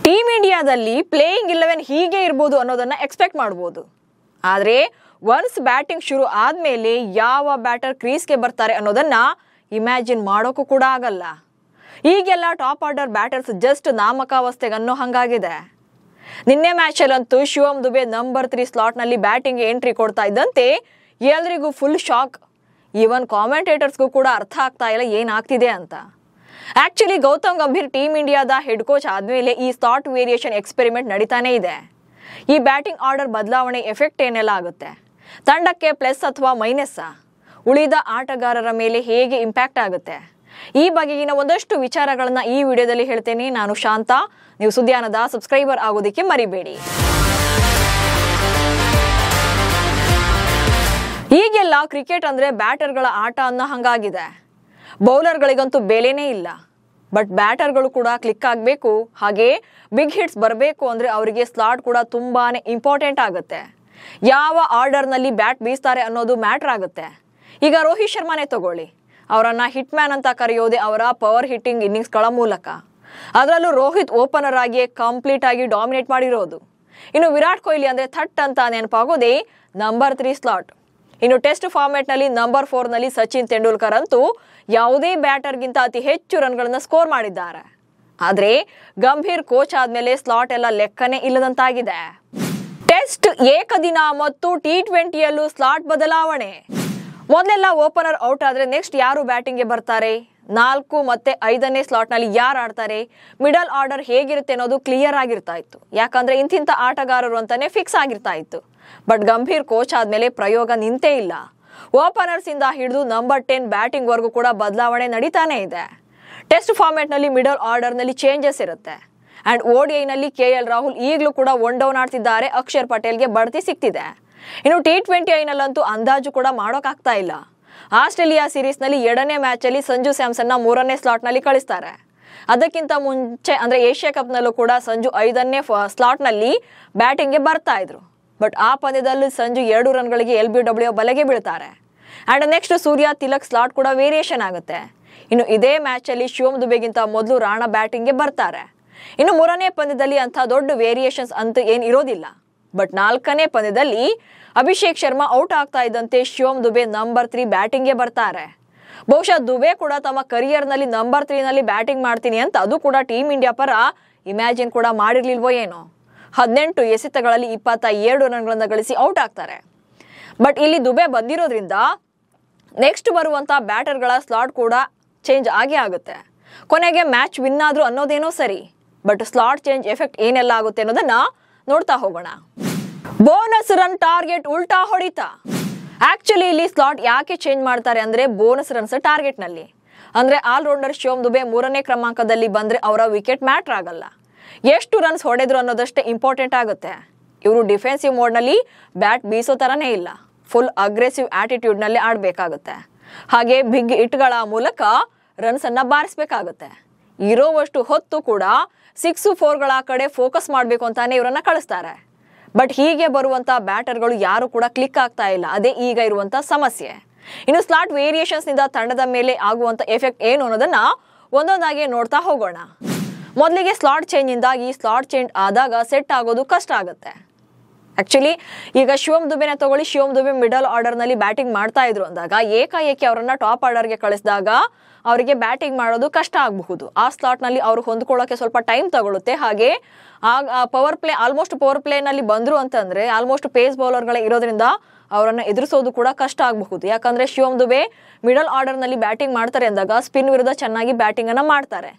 Team ಇಂಡಿಯಾದಲ್ಲಿ playing 11 ಹೀಗೆ ಇರ್ಬೋದು ಅನ್ನೋದನ್ನ ಎಕ್ಸ್ಪೆಕ್ಟ್ ಮಾಡ್ಬೋದು. ಆದರೆ ಒನ್ಸ್ ಬ್ಯಾಟಿಂಗ್ ಶುರು ಆದಮೇಲೆ ಯಾವ ಬ್ಯಾಟರ್ ಕ್ರೀಸ್ಗೆ ಬರ್ತಾರೆ ಅನ್ನೋದನ್ನ ಇಮ್ಯಾಜಿನ್ ಮಾಡೋಕ್ಕೂ ಕೂಡ ಆಗಲ್ಲ. ಈಗೆಲ್ಲ ಟಾಪ್ ಆರ್ಡರ್ ಬ್ಯಾಟರ್ಸ್ ಜಸ್ಟ್ ನಾಮಕಾವಸ್ಥೆಗನ್ನೋ ಹಂಗಾಗಿದೆ. ನಿನ್ನೆ ಮ್ಯಾಚಲ್ಲಂತೂ ಶಿವಮ್ ದುಬೆ ನಂಬರ್ 3 ಸ್ಲಾಟ್ನಲ್ಲಿ ಬ್ಯಾಟಿಂಗ್ಗೆ ಎಂಟ್ರಿ ಕೊಡ್ತಾ ಇದ್ದಂತೆ ಎಲ್ರಿಗೂ ಫುಲ್ ಶಾಕ್. ಈವನ್ ಕಾಮೆಂಟೇಟರ್ಸ್ಗೂ ಕೂಡ ಅರ್ಥ ಆಗ್ತಾ ಇಲ್ಲ ಏನಾಗ್ತಿದೆ ಅಂತ. ಆಕ್ಚುಲಿ ಗೌತಮ್ ಗಂಭೀರ್ ಟೀಮ್ ಇಂಡಿಯಾದ ಹೆಡ್ ಕೋಚ್ ಆದಮೇಲೆ ಈ ಸ್ಲಾಟ್ ವೇರಿಯೇಷನ್ ಎಕ್ಸ್ಪೆರಿಮೆಂಟ್ ನಡೀತಾನೆ ಇದೆ. ಈ ಬ್ಯಾಟಿಂಗ್ ಆರ್ಡರ್ ಬದಲಾವಣೆ ಎಫೆಕ್ಟ್ ಏನೆಲ್ಲ ಆಗುತ್ತೆ, ತಂಡಕ್ಕೆ ಪ್ಲಸ್ ಅಥವಾ ಮೈನಸ್ಸಾ, ಉಳಿದ ಆಟಗಾರರ ಮೇಲೆ ಹೇಗೆ ಇಂಪ್ಯಾಕ್ಟ್ ಆಗುತ್ತೆ, ಈ ಬಗೆಗಿನ ಒಂದಷ್ಟು ವಿಚಾರಗಳನ್ನ ಈ ವಿಡಿಯೋದಲ್ಲಿ ಹೇಳ್ತೇನೆ. ನಾನು ಶಾಂತ, ನೀವು ಸುದ್ದಿಯಾನದ ಸಬ್ಸ್ಕ್ರೈಬರ್ ಆಗೋದಕ್ಕೆ ಮರಿಬೇಡಿ. ಈಗೆಲ್ಲ ಕ್ರಿಕೆಟ್ ಅಂದ್ರೆ ಬ್ಯಾಟರ್ಗಳ ಆಟ ಅನ್ನೋ ಹಂಗಾಗಿದೆ. ಬೌಲರ್ಗಳಿಗಂತೂ ಬೆಲೆನೇ ಇಲ್ಲ. ಬಟ್ ಬ್ಯಾಟರ್ಗಳು ಕೂಡ ಕ್ಲಿಕ್ ಆಗಬೇಕು, ಹಾಗೆ ಬಿಗ್ ಹಿಟ್ಸ್ ಬರಬೇಕು ಅಂದ್ರೆ ಅವರಿಗೆ ಸ್ಲಾಟ್ ಕೂಡ ತುಂಬಾನೇ ಇಂಪಾರ್ಟೆಂಟ್ ಆಗುತ್ತೆ. ಯಾವ ಆರ್ಡರ್ನಲ್ಲಿ ಬ್ಯಾಟ್ ಬೀಸ್ತಾರೆ ಅನ್ನೋದು ಮ್ಯಾಟರ್ ಆಗುತ್ತೆ. ಈಗ ರೋಹಿತ್ ಶರ್ಮಾನೇ ತಗೊಳ್ಳಿ, ಅವರನ್ನ ಹಿಟ್ ಮ್ಯಾನ್ ಅಂತ ಕರೆಯೋದೇ ಅವರ ಪವರ್ ಹಿಟ್ಟಿಂಗ್ ಇನ್ನಿಂಗ್ಸ್ಗಳ ಮೂಲಕ. ಅದರಲ್ಲೂ ರೋಹಿತ್ ಓಪನರ್ ಆಗಿ ಕಂಪ್ಲೀಟ್ ಆಗಿ ಡಾಮಿನೇಟ್ ಮಾಡಿರೋದು. ಇನ್ನು ವಿರಾಟ್ ಕೊಹ್ಲಿ ಅಂದ್ರೆ ಥಟ್ ಅಂತ ನೆನಪಾಗೋದೇ ನಂಬರ್ 3 ಸ್ಲಾಟ್. ಇನ್ನು ಟೆಸ್ಟ್ ಫಾರ್ಮೆಟ್ ನಲ್ಲಿ ನಂಬರ್ 4 ನಲ್ಲಿ ಸಚಿನ್ ತೆಂಡೂಲ್ಕರ್ ಅಂತೂ ಯಾವುದೇ ಬ್ಯಾಟರ್ಗಿಂತ ಅತಿ ಹೆಚ್ಚು ರನ್ಗಳನ್ನ ಸ್ಕೋರ್ ಮಾಡಿದ್ದಾರೆ. ಆದ್ರೆ ಗಂಭೀರ್ ಕೋಚ್ ಆದ್ಮೇಲೆ ಸ್ಲಾಟ್ ಎಲ್ಲ ಲೆಕ್ಕನೇ ಇಲ್ಲದಂತಾಗಿದೆ. ಟೆಸ್ಟ್, ಏಕದಿನ ಮತ್ತು T20ಯಲ್ಲೂ ಸ್ಲಾಟ್ ಬದಲಾವಣೆ. ಮೊದಲೆಲ್ಲ ಓಪನರ್ ಔಟ್ ಆದ್ರೆ ನೆಕ್ಸ್ಟ್ ಯಾರು ಬ್ಯಾಟಿಂಗ್ಗೆ ಬರ್ತಾರೆ, 4 ಮತ್ತೆ 5ನೇ ಸ್ಲಾಟ್ ನಲ್ಲಿ ಯಾರು ಆಡ್ತಾರೆ, ಮಿಡಲ್ ಆರ್ಡರ್ ಹೇಗಿರುತ್ತೆ ಅನ್ನೋದು ಕ್ಲಿಯರ್ ಆಗಿರ್ತಾ ಇತ್ತು. ಯಾಕಂದ್ರೆ ಇಂತಿಂತ ಆಟಗಾರರು ಅಂತಾನೆ ಫಿಕ್ಸ್ ಆಗಿರ್ತಾ ಇತ್ತು. ಬಟ್ ಗಂಭೀರ್ ಕೋಚ್ ಆದ್ಮೇಲೆ ಪ್ರಯೋಗ ನಿಂತೇ ಇಲ್ಲ. ಓಪನರ್ಸ್ ಇಂದ ಹಿಡಿದು ನಂಬರ್ 10 ಬ್ಯಾಟಿಂಗ್ ವರ್ಗೂ ಕೂಡ ಬದಲಾವಣೆ ನಡೀತಾನೆ ಇದೆ. ಟೆಸ್ಟ್ ಫಾರ್ಮೆಟ್ ನಲ್ಲಿ ಮಿಡಲ್ ಆರ್ಡರ್ ನಲ್ಲಿ ಚೇಂಜಸ್ ಇರುತ್ತೆ. ಅಂಡ್ ODI ನಲ್ಲಿ KL ರಾಹುಲ್ ಈಗಲೂ ಕೂಡ ಒನ್ ಡೌನ್ ಆಡ್ತಿದ್ದಾರೆ. ಅಕ್ಷರ್ ಪಟೇಲ್ಗೆ ಬಡ್ತಿ ಸಿಕ್ತಿದೆ. ಇನ್ನು T20 ನಲ್ಲಂತೂ ಅಂದಾಜು ಕೂಡ ಮಾಡೋಕ್ಕಾಗ್ತಾ ಇಲ್ಲ. ಆಸ್ಟ್ರೇಲಿಯಾ ಸೀರೀಸ್ ನಲ್ಲಿ 2ನೇ ಮ್ಯಾಚ್ ಅಲ್ಲಿ ಸಂಜು ಸ್ಯಾಮ್ಸನ್ ನ 3ನೇ ಸ್ಲಾಟ್ ನಲ್ಲಿ ಕಳಿಸ್ತಾರೆ. ಅದಕ್ಕಿಂತ ಮುಂಚೆ ಅಂದ್ರೆ ಏಷ್ಯಾ ಕಪ್ ನಲ್ಲೂ ಕೂಡ ಸಂಜು 5ನೇ ಸ್ಲಾಟ್ ನಲ್ಲಿ ಬ್ಯಾಟಿಂಗ್ಗೆ ಬರ್ತಾ ಇದ್ರು. ಬಟ್ ಆ ಪಂದ್ಯದಲ್ಲಿ ಸಂಜು 2 ರನ್ಗಳಿಗೆ LBW ಬಲೆಗೆ ಬೀಳ್ತಾರೆ. And next Surya Tilak slot ಕೂಡ ವೇರಿಯೇಷನ್ ಆಗುತ್ತೆ. ಇನ್ನು ಇದೇ ಮ್ಯಾಚ್ ಅಲ್ಲಿ ಶಿವಮ್ ದುಬೆಗಿಂತ ಮೊದಲು ರಾಣಾ ಬ್ಯಾಟಿಂಗ್ಗೆ ಬರ್ತಾರೆ. ಇನ್ನು 3ನೇ ಪಂದ್ಯದಲ್ಲಿ ಅಂತ ದೊಡ್ಡ ವೇರಿಯೇಷನ್ಸ್ ಅಂತ ಏನ್ ಇರೋದಿಲ್ಲ. ಬಟ್ 4ನೇ ಪಂದ್ಯದಲ್ಲಿ ಅಭಿಷೇಕ್ ಶರ್ಮಾ ಔಟ್ ಆಗ್ತಾ ಇದ್ದಂತೆ ಶಿವಮ್ ದುಬೆ ನಂಬರ್ 3 ಬ್ಯಾಟಿಂಗ್ಗೆ ಬರ್ತಾರೆ. ಬಹುಶಃ ದುಬೆ ಕೂಡ ತಮ್ಮ ಕರಿಯರ್ ನಲ್ಲಿ ನಂಬರ್ 3 ನಲ್ಲಿ ಬ್ಯಾಟಿಂಗ್ ಮಾಡ್ತೀನಿ ಅಂತ ಅದು ಕೂಡ ಟೀಮ್ ಇಂಡಿಯಾ ಪರ ಇಮ್ಯಾಜಿನ್ ಕೂಡ ಮಾಡಿರ್ಲಿಲ್ವೋ ಏನೋ. 18 ಎಸೆತಗಳಲ್ಲಿ 22 ರನ್ಗಳನ್ನ ಗಳಿಸಿ ಔಟ್ ಆಗ್ತಾರೆ. ಬಟ್ ಇಲ್ಲಿ ದುಬೆ ಬಂದಿರೋದ್ರಿಂದ ನೆಕ್ಸ್ಟ್ ಬರುವಂತ ಬ್ಯಾಟರ್ಗಳ ಸ್ಲಾಟ್ ಕೂಡ ಚೇಂಜ್ ಆಗೇ ಆಗುತ್ತೆ. ಕೊನೆಗೆ ಮ್ಯಾಚ್ ವಿನ್ ಆದ್ರೂ ಅನ್ನೋದೇನೋ ಸರಿ, ಬಟ್ ಸ್ಲಾಟ್ ಚೇಂಜ್ ಎಫೆಕ್ಟ್ ಏನೆಲ್ಲ ಆಗುತ್ತೆ ಅನ್ನೋದನ್ನ ನೋಡ್ತಾ ಹೋಗೋಣ. ಬೋನಸ್ ರನ್ ಟಾರ್ಗೆಟ್ ಉಲ್ಟಾ ಹೊಡಿತ. ಆಕ್ಚುಲಿ ಇಲ್ಲಿ ಸ್ಲಾಟ್ ಯಾಕೆ ಚೇಂಜ್ ಮಾಡ್ತಾರೆ ಅಂದ್ರೆ ಬೋನಸ್ ರನ್ಸ್ ಟಾರ್ಗೆಟ್ ನಲ್ಲಿ. ಅಂದ್ರೆ ಆಲ್ರೌಂಡರ್ ಶಿವಮ್ ದುಬೆ 3ನೇ ಕ್ರಮಾಂಕದಲ್ಲಿ ಬಂದ್ರೆ ಅವರ ವಿಕೆಟ್ ಮ್ಯಾಟರ್ ಆಗಲ್ಲ, ಎಷ್ಟು ರನ್ಸ್ ಹೊಡೆದ್ರು ಅನ್ನೋದಷ್ಟೇ ಇಂಪಾರ್ಟೆಂಟ್ ಆಗುತ್ತೆ. ಇವರು ಡಿಫೆನ್ಸಿವ್ ಮೋಡ್ ನಲ್ಲಿ ಬ್ಯಾಟ್ ಬೀಸೋ ತರನೇ ಇಲ್ಲ, ಫುಲ್ ಅಗ್ರೆಸಿವ್ ಆಟಿಟ್ಯೂಡ್ ನಲ್ಲಿ ಆಡ್ಬೇಕಾಗುತ್ತೆ. ಹಾಗೆ ಬಿಗ್ ಹಿಟ್ಗಳ ಮೂಲಕ ರನ್ಸ್ ಅನ್ನ ಬಾರಿಸಬೇಕಾಗುತ್ತೆ. ಇರೋವಷ್ಟು ಹೊತ್ತು ಕೂಡ 6, 4ಗಳ ಕಡೆ ಫೋಕಸ್ ಮಾಡಬೇಕು ಅಂತಾನೆ ಇವರನ್ನ ಕಳಿಸ್ತಾರೆ. ಬಟ್ ಹೀಗೆ ಬರುವಂತ ಬ್ಯಾಟರ್ಗಳು ಯಾರು ಕೂಡ ಕ್ಲಿಕ್ ಆಗ್ತಾ ಇಲ್ಲ. ಅದೇ ಈಗ ಇರುವಂತ ಸಮಸ್ಯೆ. ಇನ್ನು ಸ್ಲಾಟ್ ವೇರಿಯೇಷನ್ಸ್ ನಿಂದ ತಂಡದ ಮೇಲೆ ಆಗುವಂತ ಎಫೆಕ್ಟ್ ಏನು ಅನ್ನೋದನ್ನ ಒಂದೊಂದಾಗಿ ನೋಡ್ತಾ ಹೋಗೋಣ. ಮೊದಲಿಗೆ ಸ್ಲಾಟ್ ಚೇಂಜ್ ಇಂದಾಗಿ ಸ್ಲಾಟ್ ಚೇಂಜ್ ಆದಾಗ ಸೆಟ್ ಆಗೋದು ಕಷ್ಟ ಆಗುತ್ತೆ. ಆಕ್ಚುಲಿ ಈಗ ಶಿವಮ್ ದುಬೆನ ತಗೊಳ್ಳಿ, ಶಿವಮ್ ದುಬೆ ಮಿಡಲ್ ಆರ್ಡರ್ ನಲ್ಲಿ ಬ್ಯಾಟಿಂಗ್ ಮಾಡ್ತಾ ಇದ್ರು ಅಂದಾಗ ಏಕಾಏಕಿ ಅವರನ್ನ ಟಾಪ್ ಆರ್ಡರ್ಗೆ ಕಳಿಸಿದಾಗ ಅವರಿಗೆ ಬ್ಯಾಟಿಂಗ್ ಮಾಡೋದು ಕಷ್ಟ ಆಗಬಹುದು. ಆ ಸ್ಲಾಟ್ ನಲ್ಲಿ ಅವ್ರು ಹೊಂದ್ಕೊಳ್ಳೋಕೆ ಸ್ವಲ್ಪ ಟೈಮ್ ತಗೊಳುತ್ತೆ. ಹಾಗೆ ಆಲ್ಮೋಸ್ಟ್ ಪವರ್ ಪ್ಲೇ ನಲ್ಲಿ ಬಂದ್ರು ಅಂತಂದ್ರೆ ಆಲ್ಮೋಸ್ಟ್ ಪೇಸ್ ಬೌಲರ್ಗಳೇ ಇರೋದ್ರಿಂದ ಅವರನ್ನ ಎದುರಿಸೋದು ಕೂಡ ಕಷ್ಟ ಆಗಬಹುದು. ಯಾಕಂದ್ರೆ ಶಿವಮ್ ದುಬೆ ಮಿಡಲ್ ಆರ್ಡರ್ ನಲ್ಲಿ ಬ್ಯಾಟಿಂಗ್ ಮಾಡ್ತಾರೆ ಅಂದಾಗ ಸ್ಪಿನ್ ವಿರುದ್ಧ ಚೆನ್ನಾಗಿ ಬ್ಯಾಟಿಂಗ್ ಅನ್ನ ಮಾಡ್ತಾರೆ,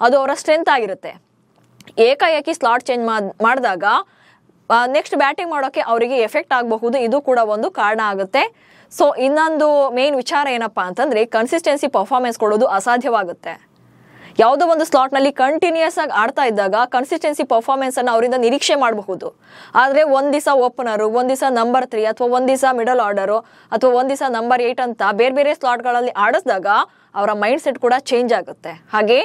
ಅದು ಅವರ ಸ್ಟ್ರೆಂತ್ ಆಗಿರುತ್ತೆ. ಏಕಾಏಕಿ ಸ್ಲಾಟ್ ಚೇಂಜ್ ಮಾಡಿದಾಗ ನೆಕ್ಸ್ಟ್ ಬ್ಯಾಟಿಂಗ್ ಮಾಡೋಕೆ ಅವರಿಗೆ ಎಫೆಕ್ಟ್ ಆಗಬಹುದು. ಇದು ಕೂಡ ಒಂದು ಕಾರಣ ಆಗುತ್ತೆ. ಸೊ ಇನ್ನೊಂದು ಮೇನ್ ವಿಚಾರ ಏನಪ್ಪಾ ಅಂತಂದ್ರೆ ಕನ್ಸಿಸ್ಟೆನ್ಸಿ ಪರ್ಫಾರ್ಮೆನ್ಸ್ ಕೊಡೋದು ಅಸಾಧ್ಯವಾಗುತ್ತೆ. ಯಾವುದೋ ಒಂದು ಸ್ಲಾಟ್ ನಲ್ಲಿ ಕಂಟಿನ್ಯೂಸ್ ಆಗಿ ಆಡ್ತಾ ಇದ್ದಾಗ ಕನ್ಸಿಸ್ಟೆನ್ಸಿ ಪರ್ಫಾರ್ಮೆನ್ಸ್ ಅನ್ನು ಅವರಿಂದ ನಿರೀಕ್ಷೆ ಮಾಡಬಹುದು. ಆದ್ರೆ ಒಂದ್ ದಿವಸ ಓಪನರು, ಒಂದ್ ದಿವಸ ನಂಬರ್ 3 ಅಥವಾ ಒಂದ್ ದಿವಸ ಮಿಡಲ್ ಆರ್ಡರು ಅಥವಾ ಒಂದ್ ದಿವಸ ನಂಬರ್ 8 ಅಂತ ಬೇರೆ ಬೇರೆ ಸ್ಲಾಟ್ಗಳಲ್ಲಿ ಆಡಿಸಿದಾಗ ಅವರ ಮೈಂಡ್ ಸೆಟ್ ಕೂಡ ಚೇಂಜ್ ಆಗುತ್ತೆ. ಹಾಗೆ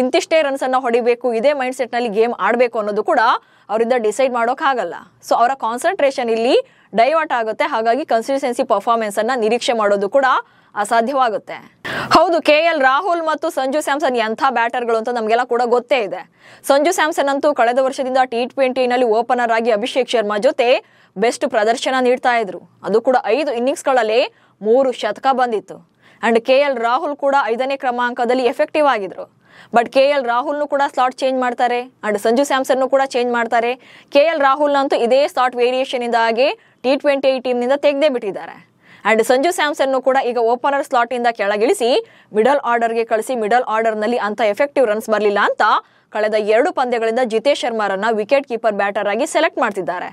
ಇಂತಿಷ್ಟೇ ರನ್ಸ್ ಅನ್ನ ಹೊಡಿಬೇಕು, ಇದೇ ಮೈಂಡ್ ಸೆಟ್ ನಲ್ಲಿ ಗೇಮ್ ಆಡಬೇಕು ಅನ್ನೋದು ಕೂಡ ಅವರಿಂದ ಡಿಸೈಡ್ ಮಾಡೋಕ್ಕಾಗಲ್ಲ. ಸೊ ಅವರ ಕಾನ್ಸಂಟ್ರೇಷನ್ ಇಲ್ಲಿ ಡೈವರ್ಟ್ ಆಗುತ್ತೆ. ಹಾಗಾಗಿ ಕನ್ಸಿಸ್ಟೆನ್ಸಿ ಪರ್ಫಾರ್ಮೆನ್ಸ್ ಅನ್ನ ನಿರೀಕ್ಷೆ ಮಾಡೋದು ಕೂಡ ಅಸಾಧ್ಯವಾಗುತ್ತೆ. ಹೌದು, KL ರಾಹುಲ್ ಮತ್ತು ಸಂಜು ಸ್ಯಾಮ್ಸನ್ ಎಂಥ ಬ್ಯಾಟರ್ಗಳು ಅಂತ ನಮಗೆಲ್ಲ ಕೂಡ ಗೊತ್ತೇ ಇದೆ. ಸಂಜು ಸ್ಯಾಮ್ಸನ್ ಅಂತೂ ಕಳೆದ ವರ್ಷದಿಂದ T20ನಲ್ಲಿ ಓಪನರ್ ಆಗಿ ಅಭಿಷೇಕ್ ಶರ್ಮಾ ಜೊತೆ ಬೆಸ್ಟ್ ಪ್ರದರ್ಶನ ನೀಡ್ತಾ ಇದ್ರು. ಅದು ಕೂಡ 5 ಇನ್ನಿಂಗ್ಸ್ಗಳಲ್ಲಿ 3 ಶತಕ ಬಂದಿತ್ತು. ಅಂಡ್ KL ರಾಹುಲ್ ಕೂಡ 5ನೇ ಕ್ರಮಾಂಕದಲ್ಲಿ ಎಫೆಕ್ಟಿವ್ ಆಗಿದ್ರು. ಬಟ್ KL ರಾಹುಲ್ನು ಕೂಡ ಸ್ಲಾಟ್ ಚೇಂಜ್ ಮಾಡ್ತಾರೆ ಅಂಡ್ ಸಂಜು ಸ್ಯಾಮ್ಸನ್ ಕೂಡ ಚೇಂಜ್ ಮಾಡ್ತಾರೆ. KL ರಾಹುಲ್ ಅಂತೂ ಇದೇ ಸ್ಲಾಟ್ ವೇರಿಯೇಷನ್ ಇಂದಾಗಿ T20 ಟೀಮ್ನಿಂದ ತೆಗೆದೇ ಬಿಟ್ಟಿದ್ದಾರೆ. ಅಂಡ್ ಸಂಜು ಸ್ಯಾಮ್ಸನ್ ಕೂಡ ಈಗ ಓಪನರ್ ಸ್ಲಾಟ್ ಇಂದ ಕೆಳಗಿಳಿಸಿ ಮಿಡಲ್ ಆರ್ಡರ್ಗೆ ಕಳಿಸಿ ಮಿಡಲ್ ಆರ್ಡರ್ ನಲ್ಲಿ ಅಂತ ಎಫೆಕ್ಟಿವ್ ರನ್ಸ್ ಬರಲಿಲ್ಲ ಅಂತ ಕಳೆದ 2 ಪಂದ್ಯಗಳಿಂದ ಜಿತೇಶ್ ಶರ್ಮಾರನ್ನ ವಿಕೆಟ್ ಕೀಪರ್ ಬ್ಯಾಟರ್ ಆಗಿ ಸೆಲೆಕ್ಟ್ ಮಾಡ್ತಿದ್ದಾರೆ.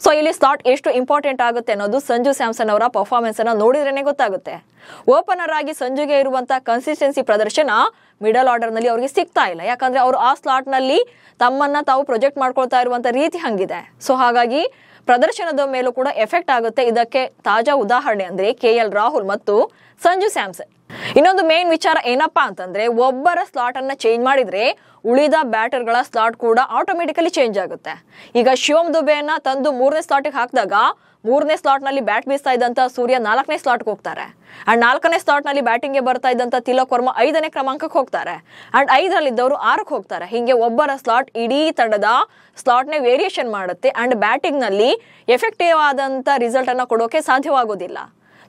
ಸೊ ಇಲ್ಲಿ ಸ್ಲಾಟ್ ಎಷ್ಟು ಇಂಪಾರ್ಟೆಂಟ್ ಆಗುತ್ತೆ ಅನ್ನೋದು ಸಂಜು ಸ್ಯಾಮ್ಸನ್ ಅವರ ಪರ್ಫಾರ್ಮೆನ್ಸ್ ಅನ್ನ ನೋಡಿದ್ರೇನೆ ಗೊತ್ತಾಗುತ್ತೆ. ಓಪನರ್ ಆಗಿ ಸಂಜುಗೆ ಇರುವಂತ ಕನ್ಸಿಸ್ಟೆನ್ಸಿ ಪ್ರದರ್ಶನ ಮಿಡಲ್ ಆರ್ಡರ್ ನಲ್ಲಿ ಅವ್ರಿಗೆ ಸಿಗ್ತಾ ಇಲ್ಲ. ಯಾಕಂದ್ರೆ ಅವರು ಆ ಸ್ಲಾಟ್ ನಲ್ಲಿ ತಮ್ಮನ್ನ ತಾವು ಪ್ರೊಜೆಕ್ಟ್ ಮಾಡ್ಕೊಳ್ತಾ ಇರುವಂತ ರೀತಿ ಹಂಗಿದೆ. ಸೊ ಹಾಗಾಗಿ ಪ್ರದರ್ಶನದ ಮೇಲೂ ಕೂಡ ಎಫೆಕ್ಟ್ ಆಗುತ್ತೆ. ಇದಕ್ಕೆ ತಾಜಾ ಉದಾಹರಣೆ ಅಂದ್ರೆ KL ರಾಹುಲ್ ಮತ್ತು ಸಂಜು ಸ್ಯಾಮ್ಸನ್. ಇನ್ನೊಂದು ಮೇನ್ ವಿಚಾರ ಏನಪ್ಪಾ ಅಂತಂದ್ರೆ, ಒಬ್ಬರ ಸ್ಲಾಟ್ ಅನ್ನ ಚೇಂಜ್ ಮಾಡಿದ್ರೆ ಉಳಿದ ಬ್ಯಾಟರ್ಗಳ ಸ್ಲಾಟ್ ಕೂಡ ಆಟೋಮೆಟಿಕಲಿ ಚೇಂಜ್ ಆಗುತ್ತೆ. ಈಗ ಶಿವಮ್ ದುಬೆಯನ್ನ ತಂದು 3ನೇ ಸ್ಲಾಟ್ಗೆ ಹಾಕಿದಾಗ 3ನೇ ಸ್ಲಾಟ್ ನಲ್ಲಿ ಬ್ಯಾಟ್ ಬೀಸ್ತಾ ಇದ್ದಂತ ಸೂರ್ಯ 4ನೇ ಸ್ಲಾಟ್ಗೆ ಹೋಗ್ತಾರೆ. ಅಂಡ್ 4ನೇ ಸ್ಲಾಟ್ ನಲ್ಲಿ ಬ್ಯಾಟಿಂಗ್ಗೆ ಬರ್ತಾ ಇದ್ದಂತ ತಿಲಕ್ ವರ್ಮಾ 5ನೇ ಕ್ರಮಾಂಕಕ್ಕೆ ಹೋಗ್ತಾರೆ. ಅಂಡ್ 5ರಲ್ಲಿದ್ದವರು 6ಕ್ಕೆ ಹೋಗ್ತಾರೆ. ಹಿಂಗೆ ಒಬ್ಬರ ಸ್ಲಾಟ್ ಇಡೀ ತಂಡದ ಸ್ಲಾಟ್ನೇ ವೇರಿಯೇಷನ್ ಮಾಡುತ್ತೆ. ಅಂಡ್ ಬ್ಯಾಟಿಂಗ್ ನಲ್ಲಿ ಎಫೆಕ್ಟಿವ್ ಆದಂತ ರಿಸಲ್ಟ್ ಅನ್ನ ಕೊಡೋಕೆ ಸಾಧ್ಯವಾಗೋದಿಲ್ಲ.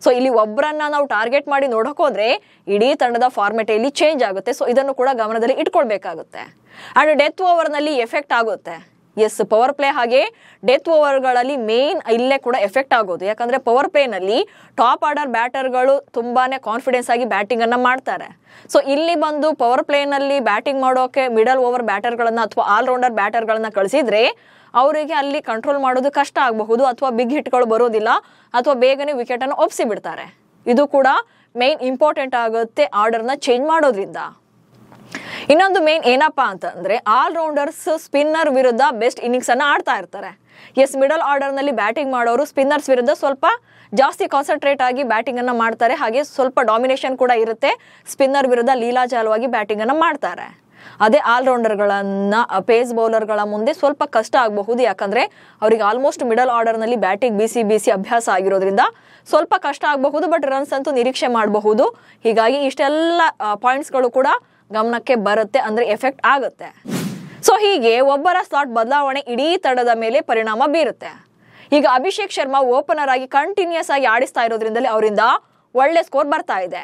ಸೊ ಇಲ್ಲಿ ಒಬ್ಬರನ್ನ ನಾವು ಟಾರ್ಗೆಟ್ ಮಾಡಿ ನೋಡಕ್ ಹೋದ್ರೆ ಇಡೀ ತಂಡದ ಫಾರ್ಮೆಟ್ ಇಲ್ಲಿ ಚೇಂಜ್ ಆಗುತ್ತೆ. ಸೊ ಇದನ್ನು ಕೂಡ ಗಮನದಲ್ಲಿ ಇಟ್ಕೊಳ್ಬೇಕಾಗುತ್ತೆ. ಅಂಡ್ ಡೆತ್ ಓವರ್ ನಲ್ಲಿ ಎಫೆಕ್ಟ್ ಆಗುತ್ತೆ. ಎಸ್, ಪವರ್ ಪ್ಲೇ ಹಾಗೆ ಡೆತ್ ಓವರ್ಗಳಲ್ಲಿ ಮೇನ್ ಇಲ್ಲೇ ಕೂಡ ಎಫೆಕ್ಟ್ ಆಗೋದು. ಯಾಕಂದ್ರೆ ಪವರ್ ಪ್ಲೇ ನಲ್ಲಿ ಟಾಪ್ ಆರ್ಡರ್ ಬ್ಯಾಟರ್ಗಳು ತುಂಬಾನೇ ಕಾನ್ಫಿಡೆನ್ಸ್ ಆಗಿ ಬ್ಯಾಟಿಂಗ್ ಅನ್ನ ಮಾಡ್ತಾರೆ. ಸೊ ಇಲ್ಲಿ ಬಂದು ಪವರ್ ಪ್ಲೇ ನಲ್ಲಿ ಬ್ಯಾಟಿಂಗ್ ಮಾಡೋಕೆ ಮಿಡಲ್ ಓವರ್ ಬ್ಯಾಟರ್ಗಳನ್ನ ಅಥವಾ ಆಲ್ರೌಂಡರ್ ಬ್ಯಾಟರ್ಗಳನ್ನ ಕಳಿಸಿದ್ರೆ ಅವರಿಗೆ ಅಲ್ಲಿ ಕಂಟ್ರೋಲ್ ಮಾಡೋದು ಕಷ್ಟ ಆಗಬಹುದು, ಅಥವಾ ಬಿಗ್ ಹಿಟ್ಗಳು ಬರೋದಿಲ್ಲ, ಅಥವಾ ಬೇಗನೆ ವಿಕೆಟ್ ಅನ್ನು ಒಪ್ಸಿ ಬಿಡ್ತಾರೆ. ಇದು ಕೂಡ ಮೇನ್ ಇಂಪಾರ್ಟೆಂಟ್ ಆಗುತ್ತೆ ಆರ್ಡರ್ನ ಚೇಂಜ್ ಮಾಡೋದ್ರಿಂದ. ಇನ್ನೊಂದು ಮೇನ್ ಏನಪ್ಪಾ ಅಂತಂದ್ರೆ, ಆಲ್ರೌಂಡರ್ಸ್ ಸ್ಪಿನ್ನರ್ ವಿರುದ್ಧ ಬೆಸ್ಟ್ ಇನ್ನಿಂಗ್ಸ್ ಅನ್ನ ಆಡ್ತಾ ಇರ್ತಾರೆ. ಎಸ್, ಮಿಡಲ್ ಆರ್ಡರ್ ನಲ್ಲಿ ಬ್ಯಾಟಿಂಗ್ ಮಾಡೋರು ಸ್ಪಿನ್ನರ್ಸ್ ವಿರುದ್ಧ ಸ್ವಲ್ಪ ಜಾಸ್ತಿ ಕಾನ್ಸಂಟ್ರೇಟ್ ಆಗಿ ಬ್ಯಾಟಿಂಗ್ ಅನ್ನ ಮಾಡ್ತಾರೆ. ಹಾಗೆ ಸ್ವಲ್ಪ ಡಾಮಿನೇಷನ್ ಕೂಡ ಇರುತ್ತೆ. ಸ್ಪಿನ್ನರ್ ವಿರುದ್ಧ ಲೀಲಾಜಾಲವಾಗಿ ಬ್ಯಾಟಿಂಗ್ ಅನ್ನ ಮಾಡ್ತಾರೆ. ಅದೇ ಆಲ್ರೌಂಡರ್ಗಳನ್ನ ಪೇಸ್ ಬೌಲರ್ಗಳ ಮುಂದೆ ಸ್ವಲ್ಪ ಕಷ್ಟ ಆಗಬಹುದು. ಯಾಕಂದ್ರೆ ಅವ್ರಿಗೆ ಆಲ್ಮೋಸ್ಟ್ ಮಿಡಲ್ ಆರ್ಡರ್ ನಲ್ಲಿ ಬ್ಯಾಟಿಂಗ್ ಬೀಸಿ ಅಭ್ಯಾಸ ಆಗಿರೋದ್ರಿಂದ ಸ್ವಲ್ಪ ಕಷ್ಟ ಆಗಬಹುದು. ಬಟ್ ರನ್ಸ್ ಅಂತೂ ನಿರೀಕ್ಷೆ ಮಾಡಬಹುದು. ಹೀಗಾಗಿ ಇಷ್ಟೆಲ್ಲ ಪಾಯಿಂಟ್ಸ್ಗಳು ಕೂಡ ಗಮನಕ್ಕೆ ಬರುತ್ತೆ, ಅಂದ್ರೆ ಎಫೆಕ್ಟ್ ಆಗುತ್ತೆ. ಸೊ ಹೀಗೆ ಒಬ್ಬರ ಸ್ಲಾಟ್ ಬದಲಾವಣೆ ಇಡೀ ತಂಡದ ಮೇಲೆ ಪರಿಣಾಮ ಬೀರುತ್ತೆ. ಈಗ ಅಭಿಷೇಕ್ ಶರ್ಮಾ ಓಪನರ್ ಆಗಿ ಕಂಟಿನ್ಯೂಸ್ ಆಗಿ ಆಡಿಸ್ತಾ ಇರೋದ್ರಿಂದಲೇ ಅವರಿಂದ ಒಳ್ಳೆ ಸ್ಕೋರ್ ಬರ್ತಾ ಇದೆ.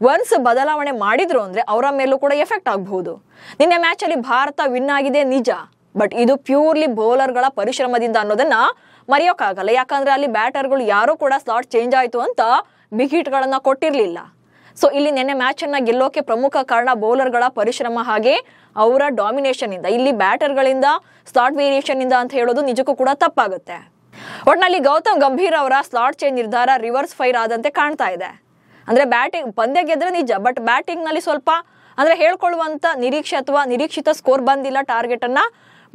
ಒನ್ಸ್ ಬದಲಾವಣೆ ಮಾಡಿದ್ರು ಅಂದ್ರೆ ಅವರ ಮೇಲೂ ಕೂಡ ಎಫೆಕ್ಟ್ ಆಗಬಹುದು. ನಿನ್ನೆ ಮ್ಯಾಚ್ ಅಲ್ಲಿ ಭಾರತ ವಿನ್ ಆಗಿದೆ ನಿಜ, ಬಟ್ ಇದು ಪ್ಯೂರ್ಲಿ ಬೌಲರ್ಗಳ ಪರಿಶ್ರಮದಿಂದ ಅನ್ನೋದನ್ನ ಮರೆಯೋಕ್ಕಾಗಲ್ಲ. ಯಾಕಂದ್ರೆ ಅಲ್ಲಿ ಬ್ಯಾಟರ್ಗಳು ಯಾರು ಕೂಡ ಸ್ಲಾಟ್ ಚೇಂಜ್ ಆಯ್ತು ಅಂತ ಬಿಗ್ ಹಿಟ್ ಗಳನ್ನ ಕೊಟ್ಟಿರ್ಲಿಲ್ಲ. ಸೊ ಇಲ್ಲಿ ನಿನ್ನೆ ಮ್ಯಾಚ್ ಅನ್ನ ಗೆಲ್ಲೋಕೆ ಪ್ರಮುಖ ಕಾರಣ ಬೌಲರ್ಗಳ ಪರಿಶ್ರಮ ಹಾಗೆ ಅವರ ಡಾಮಿನೇಷನ್ ಇಂದ. ಇಲ್ಲಿ ಬ್ಯಾಟರ್ಗಳಿಂದ ಸ್ಲಾಟ್ ವೇರಿಯೇಷನ್ ಇಂದ ಅಂತ ಹೇಳೋದು ನಿಜಕ್ಕೂ ಕೂಡ ತಪ್ಪಾಗುತ್ತೆ. ಒಟ್ನಲ್ಲಿ ಗೌತಮ್ ಗಂಭೀರ್ ಅವರ ಸ್ಲಾಟ್ ಚೇಂಜ್ ನಿರ್ಧಾರ ರಿವರ್ಸ್ ಫೈರ್ ಆದಂತೆ ಕಾಣ್ತಾ ಇದೆ. ಅಂದ್ರೆ ಬ್ಯಾಟಿಂಗ್ ಪಂದ್ಯ ಗೆದ್ರೆ ನಿಜ, ಬಟ್ ಬ್ಯಾಟಿಂಗ್ ನಲ್ಲಿ ಸ್ವಲ್ಪ ಅಂದ್ರೆ ಹೇಳ್ಕೊಳ್ಳುವಂತ ನಿರೀಕ್ಷೆ ಅಥವಾ ನಿರೀಕ್ಷಿತ ಸ್ಕೋರ್ ಬಂದಿಲ್ಲ, ಟಾರ್ಗೆಟ್ ಅನ್ನ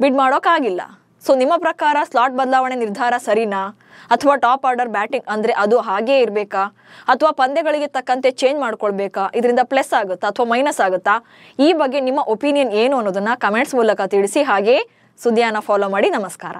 ಬಿಡ್ ಮಾಡೋಕ್ಕಾಗಿಲ್ಲ. ಸೊ ನಿಮ್ಮ ಪ್ರಕಾರ ಸ್ಲಾಟ್ ಬದಲಾವಣೆ ನಿರ್ಧಾರ ಸರಿನಾ, ಅಥವಾ ಟಾಪ್ ಆರ್ಡರ್ ಬ್ಯಾಟಿಂಗ್ ಅಂದ್ರೆ ಅದು ಹಾಗೇ ಇರ್ಬೇಕಾ, ಅಥವಾ ಪಂದ್ಯಗಳಿಗೆ ತಕ್ಕಂತೆ ಚೇಂಜ್ ಮಾಡ್ಕೊಳ್ಬೇಕಾ, ಇದರಿಂದ ಪ್ಲಸ್ ಆಗುತ್ತಾ ಅಥವಾ ಮೈನಸ್ ಆಗುತ್ತಾ? ಈ ಬಗ್ಗೆ ನಿಮ್ಮ ಒಪಿನಿಯನ್ ಏನು ಅನ್ನೋದನ್ನ ಕಮೆಂಟ್ಸ್ ಮೂಲಕ ತಿಳಿಸಿ. ಹಾಗೆ ಸುದ್ದಿಯನ್ನ ಫಾಲೋ ಮಾಡಿ. ನಮಸ್ಕಾರ.